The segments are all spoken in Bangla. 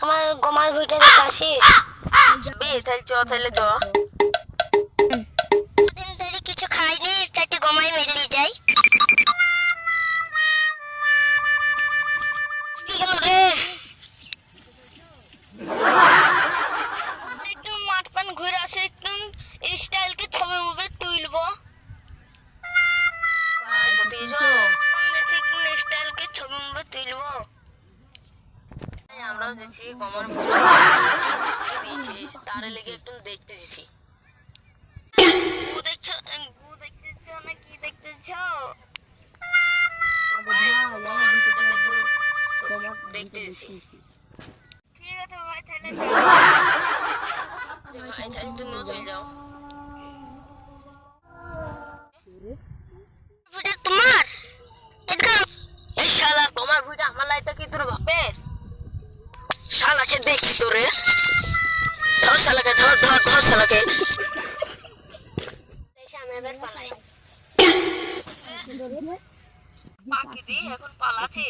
আমার গমার ভুঁইটা দেখে আসি। তাহলে চ। দিন ধরে কিছু খাইনি, চারটি গমায় মিলিয়ে যাই। কি গেল রে? একটু মাঠ পান ঘুরে আসে, একটু স্টাইলকে ছবি মুভি তুলবো। স্টাইলকে ছবি মুভি তুলবো। আমরাও যাচ্ছি গমার ভুঁইটা দিয়েছে, তার লেগে একটু দেখতে যাচ্ছি। গু দেখছো না কি দেখতেছো? দেখতে যাচ্ছি। ঠিক আছে ভাই, তাহলে তুমিও চলে যাও। ভুঁইটা তোমার? এই শালা, তোমার ভুঁইটা আমার লাইটা কি তোর বাপের? শালাকে দেখি তোরে, ধর শালাকে, ধর শালাকে। আমি এবার পালাই। বাকি দি এখন পালাছি।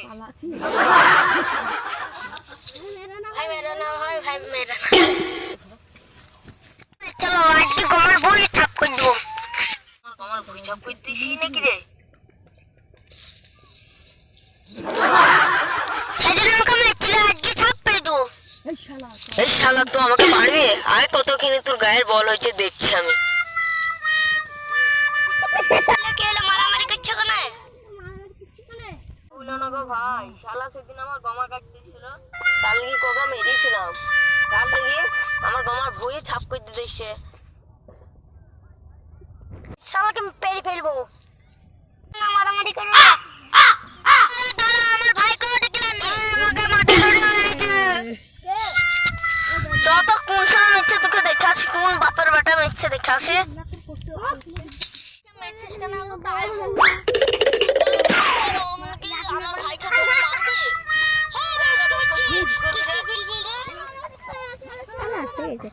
ভাই মেরা না হয়, ভাই মেরা না। চলো আজকে গমার ভুঁই ঠাপ করে দেবো। গমার ভুঁই ছাপ করে দিছি নাকি রে? সেদিন আমাকে মেরেছিল, আজকে ঠাপ করে দেবো। এই শালা তো আমাকে মারবে। আয় কতখানি তোর গায়ের বল হয়েছে দেখছি আমি। কে এলো, মারামারি করছো কেন? বললো না গো ভাই, শালা সেদিন আমার গমা কাটতেছিল, তার লেগে কগা মেরেছিলাম। তার লেগে আমার গমার ভুঁই ছাপ করে দিতে এসছে। শালাকে পেরে ফেলবো। না মারামারি করো না। দাঁড়া, আমার ভাইকে দেখলেন, আমাকে মাঠে ধরে মেরেছে। যত কোন সময় মেরেছে তোকে দেখে আসি, কোন বাপের বেটা মেরেছে দেখে আসি। মেরেছিস কেন? তাই আমার ভাইকে তো মারবি। আসতে গেছে